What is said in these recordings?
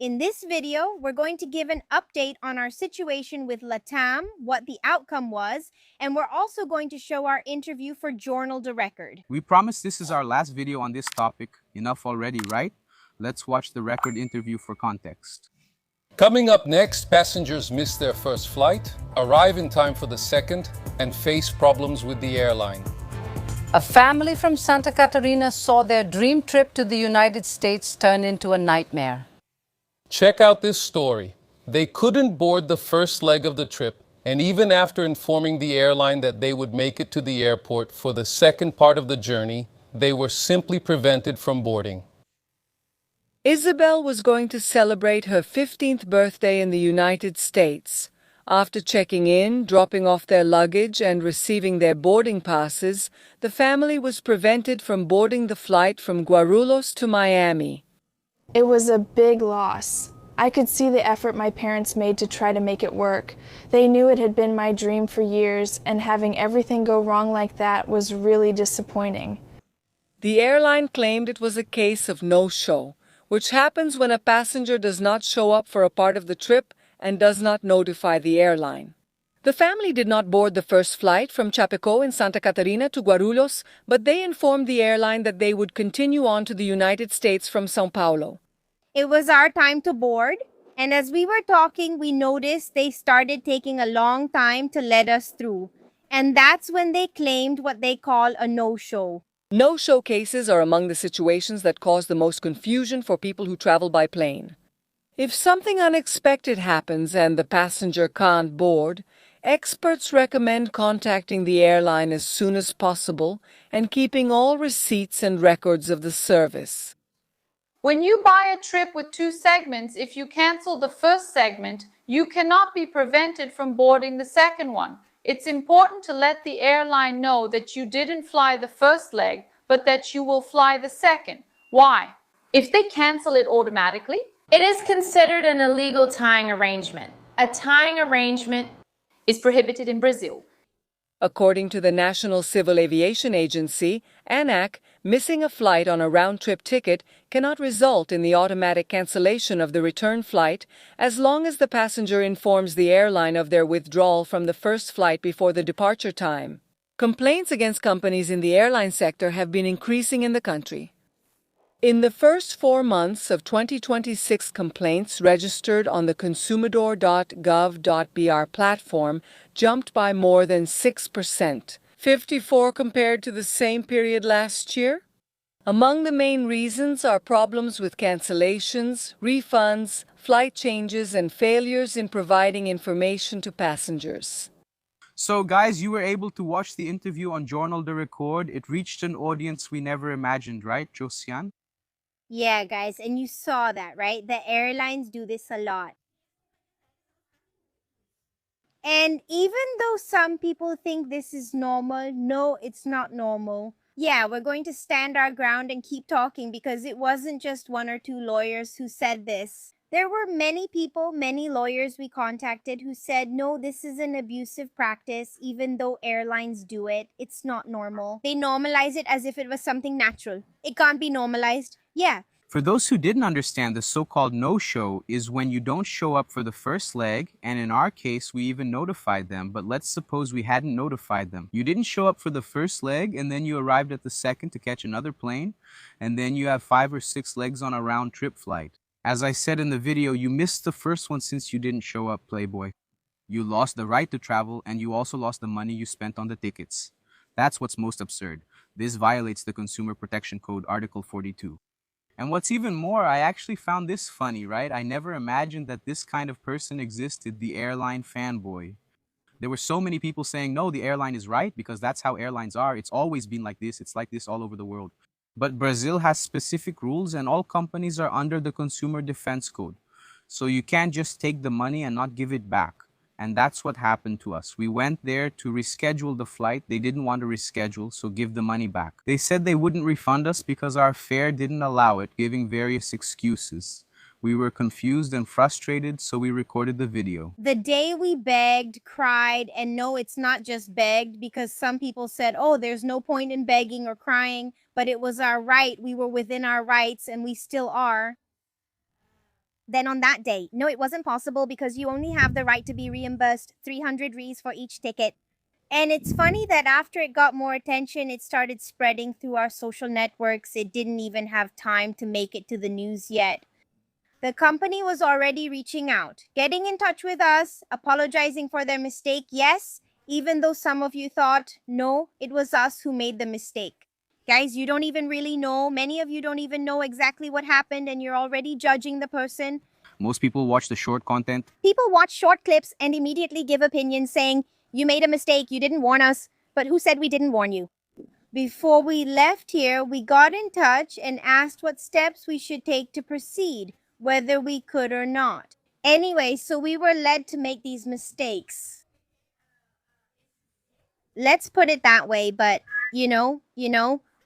In this video, we're going to give an update on our situation with Latam, what the outcome was, and we're also going to show our interview for Journal de Record. We promise this is our last video on this topic. Enough already, right? Let's watch the record interview for context. Coming up next, passengers miss their first flight, arrive in time for the second, and face problems with the airline. A family from Santa Catarina saw their dream trip to the United States turn into a nightmare. Check out this story. They couldn't board the first leg of the trip, and even after informing the airline that they would make it to the airport for the second part of the journey, they were simply prevented from boarding. Isabel was going to celebrate her 15th birthday in the United States. After checking in, dropping off their luggage, and receiving their boarding passes, the family was prevented from boarding the flight from Guarulhos to Miami. It was a big loss. I could see the effort my parents made to try to make it work. They knew it had been my dream for years, and having everything go wrong like that was really disappointing. The airline claimed it was a case of no-show, which happens when a passenger does not show up for a part of the trip and does not notify the airline. The family did not board the first flight from Chapecó in Santa Catarina to Guarulhos, but they informed the airline that they would continue on to the United States from São Paulo. It was our time to board, and as we were talking, we noticed they started taking a long time to let us through. And that's when they claimed what they call a no-show. No-show cases are among the situations that cause the most confusion for people who travel by plane. If something unexpected happens and the passenger can't board, experts recommend contacting the airline as soon as possible and keeping all receipts and records of the service. When you buy a trip with 2 segments, if you cancel the first segment, you cannot be prevented from boarding the second one. It's important to let the airline know that you didn't fly the first leg, but that you will fly the second. Why? If they cancel it automatically, it is considered an illegal tying arrangement. A tying arrangement is prohibited in Brazil. According to the National Civil Aviation Agency, ANAC, missing a flight on a round-trip ticket cannot result in the automatic cancellation of the return flight as long as the passenger informs the airline of their withdrawal from the first flight before the departure time. Complaints against companies in the airline sector have been increasing in the country. In the first 4 months of 2026, complaints registered on the consumidor.gov.br platform jumped by more than 6%, 54 compared to the same period last year. Among the main reasons are problems with cancellations, refunds, flight changes, and failures in providing information to passengers. So guys, you were able to watch the interview on Journal de Record. It reached an audience we never imagined, right, Josiane? Yeah, guys, and you saw that, right? The airlines do this a lot. And even though some people think this is normal, no, it's not normal. Yeah, we're going to stand our ground and keep talking because it wasn't just 1 or 2 lawyers who said this. There were many people, many lawyers we contacted who said, no, this is an abusive practice, even though airlines do it. It's not normal. They normalize it as if it was something natural. It can't be normalized. Yeah. For those who didn't understand, the so-called no-show is when you don't show up for the first leg, and in our case, we even notified them, but let's suppose we hadn't notified them. You didn't show up for the first leg, and then you arrived at the second to catch another plane, and then you have 5 or 6 legs on a round-trip flight. As I said in the video, you missed the first one since you didn't show up, Playboy. You lost the right to travel, and you also lost the money you spent on the tickets. That's what's most absurd. This violates the Consumer Protection Code, Article 42. And what's even more, I actually found this funny, right? I never imagined that this kind of person existed, the airline fanboy. There were so many people saying, no, the airline is right because that's how airlines are. It's always been like this. It's like this all over the world. But Brazil has specific rules and all companies are under the Consumer Defense Code. So you can't just take the money and not give it back. And that's what happened to us. We went there to reschedule the flight. They didn't want to reschedule, so give the money back. They said they wouldn't refund us because our fare didn't allow it, giving various excuses. We were confused and frustrated, so we recorded the video. The day we begged, cried, and no, it's not just begged because some people said, oh, there's no point in begging or crying, but it was our right. We were within our rights and we still are. Then on that day, no, it wasn't possible because you only have the right to be reimbursed 300 Rs for each ticket. And it's funny that after it got more attention, it started spreading through our social networks. It didn't even have time to make it to the news yet. The company was already reaching out, getting in touch with us, apologizing for their mistake, yes, even though some of you thought, no, it was us who made the mistake. Guys, you don't even really know. Many of you don't even know exactly what happened, and you're already judging the person. Most people watch the short content. People watch short clips and immediately give opinions saying, you made a mistake, you didn't warn us. But who said we didn't warn you? Before we left here, we got in touch and asked what steps we should take to proceed, whether we could or not. Anyway, so we were led to make these mistakes. Let's put it that way, but you know,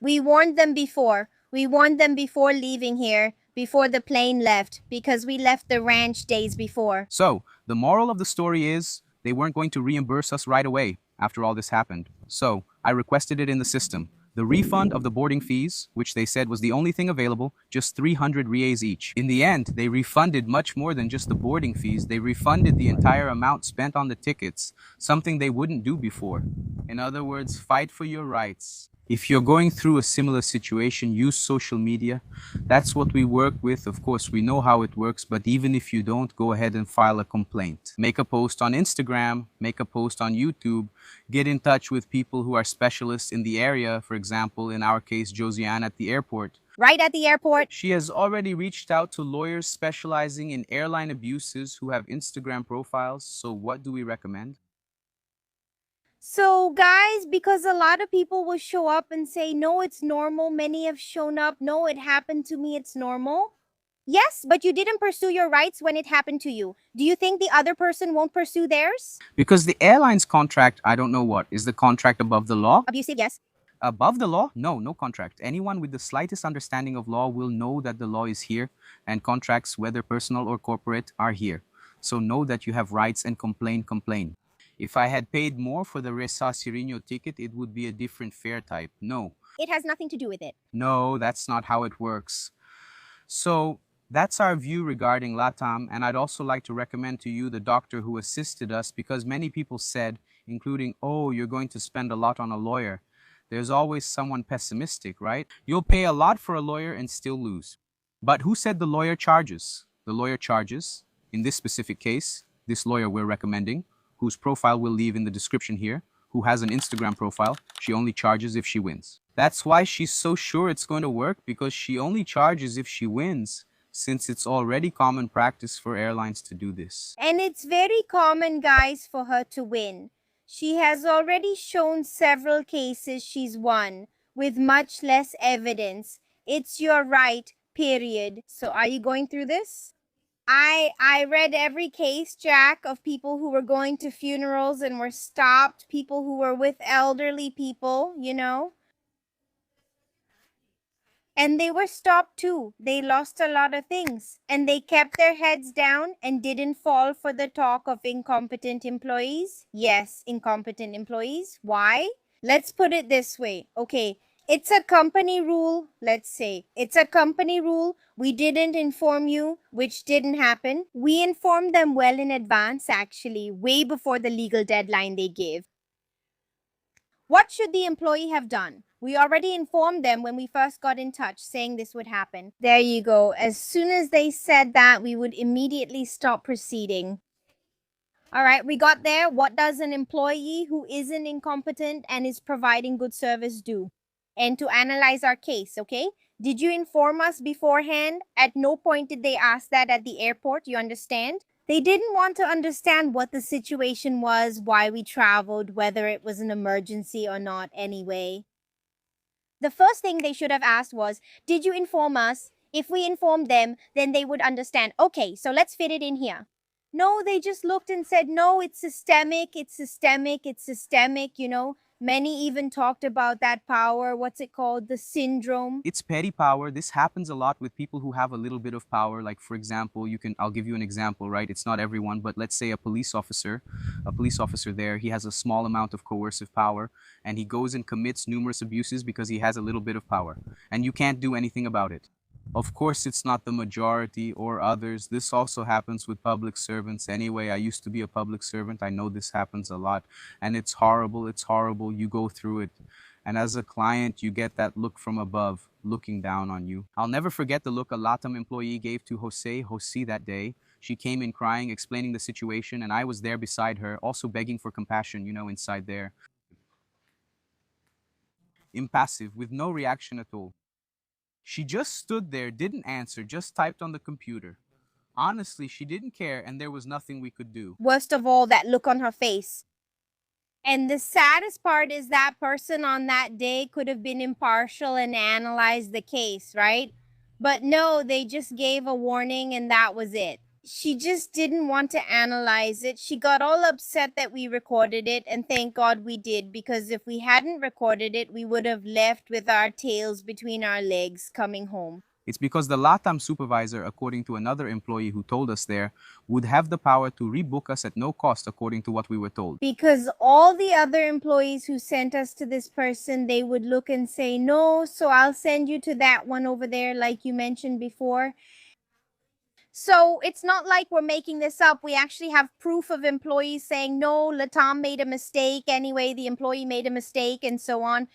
we warned them before. We warned them before leaving here, before the plane left, because we left the ranch days before. So, the moral of the story is they weren't going to reimburse us right away after all this happened. So, I requested it in the system. The refund of the boarding fees, which they said was the only thing available, just 300 rials each. In the end, they refunded much more than just the boarding fees. They refunded the entire amount spent on the tickets, something they wouldn't do before. In other words, fight for your rights. If you're going through a similar situation, use social media. That's what we work with. Of course, we know how it works, but even if you don't, go ahead and file a complaint. Make a post on Instagram, make a post on YouTube, get in touch with people who are specialists in the area. For example, in our case, Josiane at the airport. Right at the airport. She has already reached out to lawyers specializing in airline abuses who have Instagram profiles. So what do we recommend? So guys, because a lot of people will show up and say, no, it's normal. Many have shown up. No, it happened to me. It's normal. Yes, but you didn't pursue your rights when it happened to you. Do you think the other person won't pursue theirs? Because the airline's contract, I don't know what. Is the contract above the law? Abusive, yes. Above the law? No, no contract. Anyone with the slightest understanding of law will know that the law is here and contracts, whether personal or corporate, are here. So know that you have rights and complain. If I had paid more for the Resasirino ticket, it would be a different fare type. No. It has nothing to do with it. No, that's not how it works. So that's our view regarding Latam, and I'd also like to recommend to you the doctor who assisted us, because many people said, including, oh, you're going to spend a lot on a lawyer. There's always someone pessimistic, right? You'll pay a lot for a lawyer and still lose. But who said the lawyer charges? The lawyer charges, in this specific case, this lawyer we're recommending, whose profile we'll leave in the description here, who has an Instagram profile, she only charges if she wins. That's why she's so sure it's going to work, because she only charges if she wins, since it's already common practice for airlines to do this. And it's very common, guys, for her to win. She has already shown several cases she's won with much less evidence. It's your right, period. So are you going through this? I read every case, Jack, of people who were going to funerals and were stopped, people who were with elderly people, And they were stopped too. They lost a lot of things. And they kept their heads down and didn't fall for the talk of incompetent employees. Yes, incompetent employees. Why? Let's put it this way. Okay, it's a company rule, let's say. It's a company rule. We didn't inform you, which didn't happen. We informed them well in advance, actually, way before the legal deadline they gave. What should the employee have done? We already informed them when we first got in touch, saying this would happen. There you go. As soon as they said that, we would immediately stop proceeding. All right, we got there. What does an employee who isn't incompetent and is providing good service do? And to analyze our case, okay? Did you inform us beforehand? At no point did they ask that at the airport, you understand? They didn't want to understand what the situation was, why we traveled, whether it was an emergency or not anyway. The first thing they should have asked was, did you inform us? If we informed them, then they would understand. Okay, so let's fit it in here. No, they just looked and said, no, it's systemic. Many even talked about that power, what's it called, the syndrome. It's petty power. This happens a lot with people who have a little bit of power. Like, for example, I'll give you an example, right? It's not everyone, but let's say a police officer there, he has a small amount of coercive power, and he goes and commits numerous abuses because he has a little bit of power, and you can't do anything about it. Of course, it's not the majority or others. This also happens with public servants anyway. I used to be a public servant. I know this happens a lot. And it's horrible. It's horrible. You go through it. And as a client, you get that look from above, looking down on you. I'll never forget the look a Latam employee gave to Jose that day. She came in crying, explaining the situation, and I was there beside her, also begging for compassion, inside there. Impassive, with no reaction at all. She just stood there, didn't answer, just typed on the computer. Honestly, she didn't care, and there was nothing we could do. Worst of all, that look on her face. And the saddest part is that person on that day could have been impartial and analyzed the case, right? But no, they just gave a warning and that was it. She just didn't want to analyze it. She got all upset that we recorded it, and thank God we did, because if we hadn't recorded it, we would have left with our tails between our legs coming home. It's because the Latam supervisor, according to another employee who told us there, would have the power to rebook us at no cost according to what we were told. Because all the other employees who sent us to this person, they would look and say, no, so I'll send you to that one over there like you mentioned before. So it's not like we're making this up. We actually have proof of employees saying, no, Latam made a mistake. Anyway, the employee made a mistake and so on.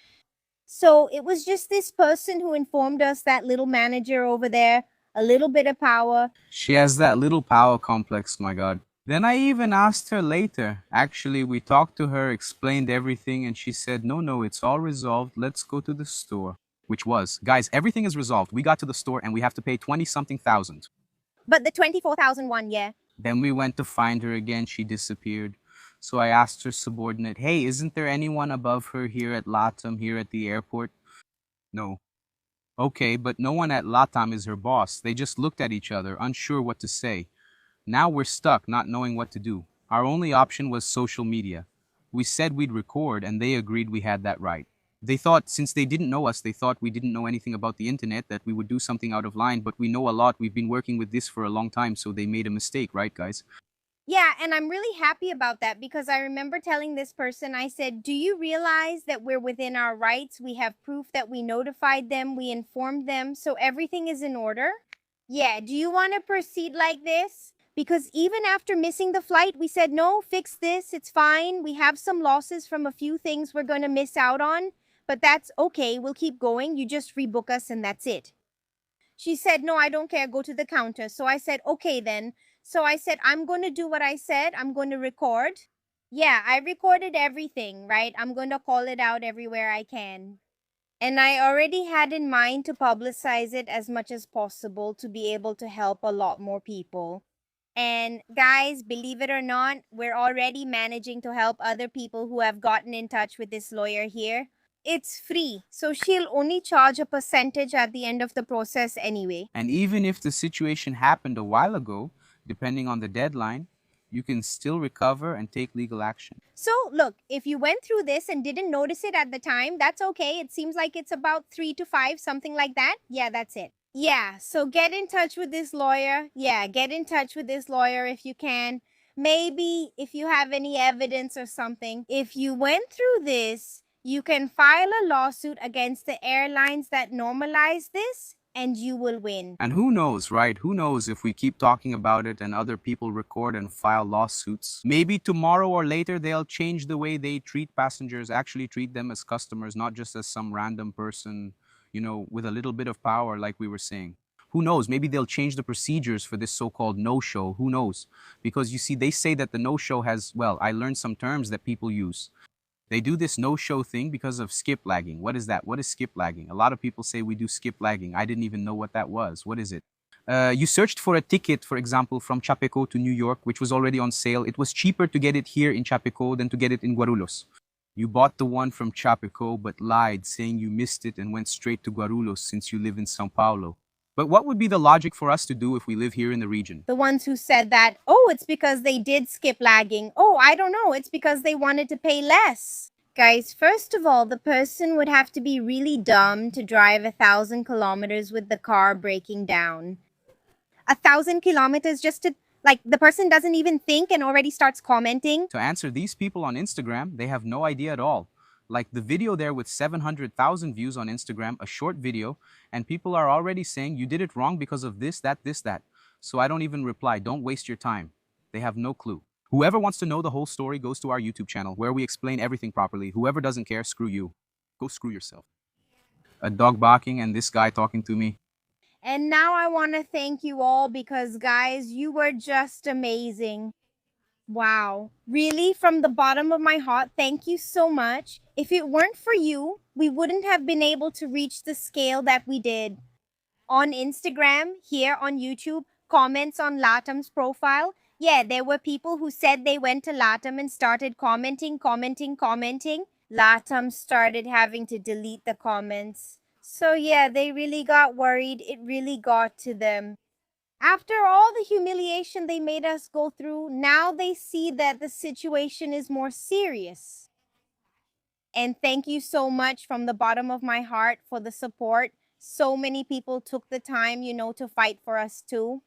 So it was just this person who informed us, that little manager over there, a little bit of power. She has that little power complex, my God. Then I even asked her later. Actually, we talked to her, explained everything, and she said, no, it's all resolved. Let's go to the store. Which was, guys, everything is resolved. We got to the store and we have to pay 20-something thousand. But the 24,001, yeah. Then we went to find her again. She disappeared. So I asked her subordinate, hey, isn't there anyone above her here at Latam, here at the airport? No. Okay, but no one at Latam is her boss. They just looked at each other, unsure what to say. Now we're stuck, not knowing what to do. Our only option was social media. We said we'd record, and they agreed we had that right. They thought, since they didn't know us, they thought we didn't know anything about the internet, that we would do something out of line, but we know a lot. We've been working with this for a long time, so they made a mistake, right, guys? Yeah, and I'm really happy about that, because I remember telling this person, I said, do you realize that we're within our rights? We have proof that we notified them, we informed them, so everything is in order? Yeah, do you want to proceed like this? Because even after missing the flight, we said, no, fix this, it's fine. We have some losses from a few things we're going to miss out on, but that's okay, we'll keep going. You just rebook us and that's it. She said, no, I don't care, go to the counter. So I said, okay then. So I said, I'm going to do what I said. I'm going to record. Yeah, I recorded everything, right? I'm going to call it out everywhere I can. And I already had in mind to publicize it as much as possible to be able to help a lot more people. And guys, believe it or not, we're already managing to help other people who have gotten in touch with this lawyer here. It's free, so she'll only charge a percentage at the end of the process anyway. And even if the situation happened a while ago, depending on the deadline, you can still recover and take legal action. So look, if you went through this and didn't notice it at the time, that's okay. It seems like it's about 3 to 5, something like that. Yeah, that's it. Yeah, so get in touch with this lawyer. Yeah, get in touch with this lawyer if you can. Maybe if you have any evidence or something. If you went through this, you can file a lawsuit against the airlines that normalize this, and you will win. And who knows, right? Who knows if we keep talking about it and other people record and file lawsuits? Maybe tomorrow or later they'll change the way they treat passengers, actually treat them as customers, not just as some random person, with a little bit of power like we were saying. Who knows? Maybe they'll change the procedures for this so-called no-show. Who knows? Because you see, they say that the no-show has, I learned some terms that people use. They do this no-show thing because of skip lagging. What is that? What is skip lagging? A lot of people say we do skip lagging. I didn't even know what that was. What is it? You searched for a ticket, for example, from Chapeco to New York, which was already on sale. It was cheaper to get it here in Chapeco than to get it in Guarulhos. You bought the one from Chapeco but lied, saying you missed it and went straight to Guarulhos since you live in São Paulo. But what would be the logic for us to do if we live here in the region? The ones who said that, oh, it's because they did skip lagging. Oh, I don't know, it's because they wanted to pay less. Guys, first of all, the person would have to be really dumb to drive 1,000 kilometers with the car breaking down. 1,000 kilometers just to, the person doesn't even think and already starts commenting. To answer these people on Instagram, they have no idea at all. Like the video there with 700,000 views on Instagram, a short video, and people are already saying you did it wrong because of this, that, this, that. So I don't even reply. Don't waste your time. They have no clue. Whoever wants to know the whole story goes to our YouTube channel where we explain everything properly. Whoever doesn't care, screw you. Go screw yourself. A dog barking and this guy talking to me. And now I want to thank you all because, guys, you were just amazing. Wow. Really, from the bottom of my heart, thank you so much. If it weren't for you, we wouldn't have been able to reach the scale that we did. On Instagram, here on YouTube, comments on Latam's profile. Yeah, there were people who said they went to Latam and started commenting. Latam started having to delete the comments. So yeah, they really got worried. It really got to them. After all the humiliation they made us go through, now they see that the situation is more serious. And thank you so much from the bottom of my heart for the support. So many people took the time, to fight for us too.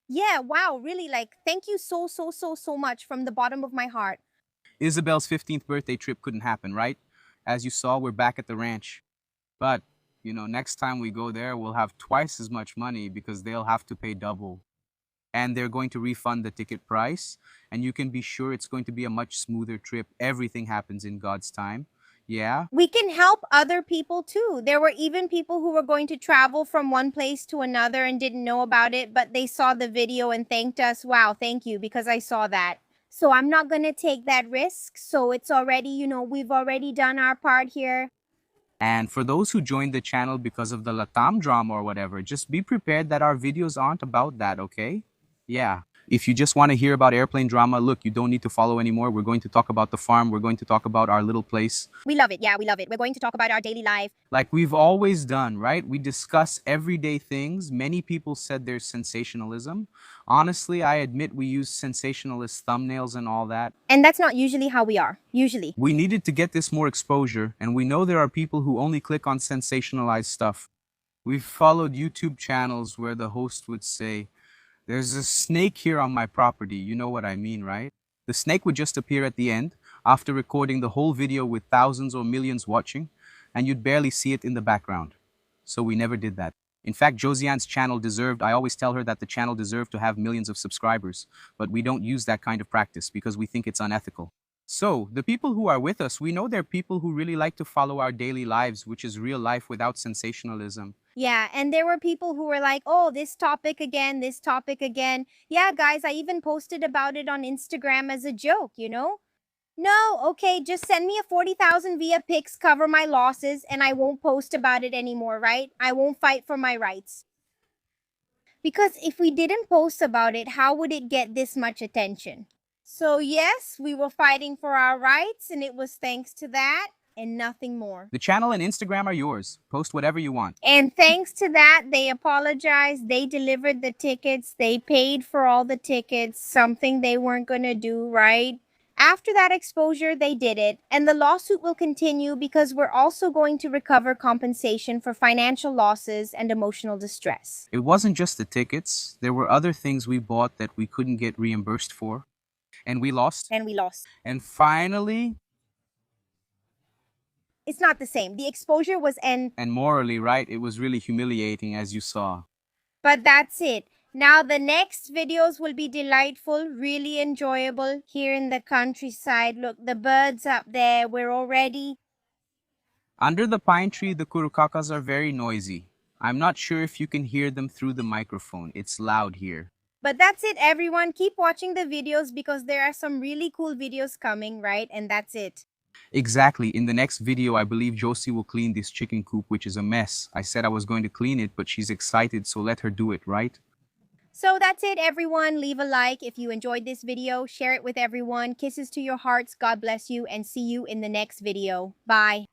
Yeah, wow, really, thank you so much from the bottom of my heart. Isabel's 15th birthday trip couldn't happen, right? As you saw, we're back at the ranch. But, next time we go there, we'll have twice as much money because they'll have to pay double. And they're going to refund the ticket price. And you can be sure it's going to be a much smoother trip. Everything happens in God's time. Yeah? We can help other people too. There were even people who were going to travel from one place to another and didn't know about it, but they saw the video and thanked us. Wow, thank you, because I saw that. So I'm not going to take that risk. So it's already, we've already done our part here. And for those who joined the channel because of the Latam drama or whatever, just be prepared that our videos aren't about that, okay? Yeah. If you just want to hear about airplane drama, look, you don't need to follow anymore. We're going to talk about the farm. We're going to talk about our little place. We love it. Yeah, we love it. We're going to talk about our daily life. Like we've always done, right? We discuss everyday things. Many people said there's sensationalism. Honestly, I admit we use sensationalist thumbnails and all that. And that's not usually how we are. Usually. We needed to get this more exposure, and we know there are people who only click on sensationalized stuff. We've followed YouTube channels where the host would say, "There's a snake here on my property." You know what I mean, right? The snake would just appear at the end after recording the whole video with thousands or millions watching, and you'd barely see it in the background. So we never did that. In fact, Josiane's channel I always tell her that the channel deserved to have millions of subscribers, but we don't use that kind of practice because we think it's unethical. So, the people who are with us, we know they're people who really like to follow our daily lives, which is real life without sensationalism. Yeah, and there were people who were like, oh, this topic again, this topic again. Yeah, guys, I even posted about it on Instagram as a joke, No, okay, just send me a 40,000 via pics, cover my losses, and I won't post about it anymore, right? I won't fight for my rights. Because if we didn't post about it, how would it get this much attention? So yes, we were fighting for our rights, and it was thanks to that and nothing more. The channel and Instagram are yours. Post whatever you want. And thanks to that, they apologized, they delivered the tickets, they paid for all the tickets, something they weren't going to do, right? After that exposure, they did it, and the lawsuit will continue because we're also going to recover compensation for financial losses and emotional distress. It wasn't just the tickets. There were other things we bought that we couldn't get reimbursed for. And we lost. And finally... It's not the same. The exposure was And morally, right? It was really humiliating, as you saw. But that's it. Now the next videos will be delightful, really enjoyable here in the countryside. Look, the birds up there, we're already... Under the pine tree, the kurukakas are very noisy. I'm not sure if you can hear them through the microphone. It's loud here. But that's it, everyone. Keep watching the videos because there are some really cool videos coming, right? And that's it. Exactly. In the next video, I believe Josie will clean this chicken coop, which is a mess. I said I was going to clean it, but she's excited, so let her do it, right? So that's it, everyone. Leave a like if you enjoyed this video. Share it with everyone. Kisses to your hearts. God bless you, and see you in the next video. Bye.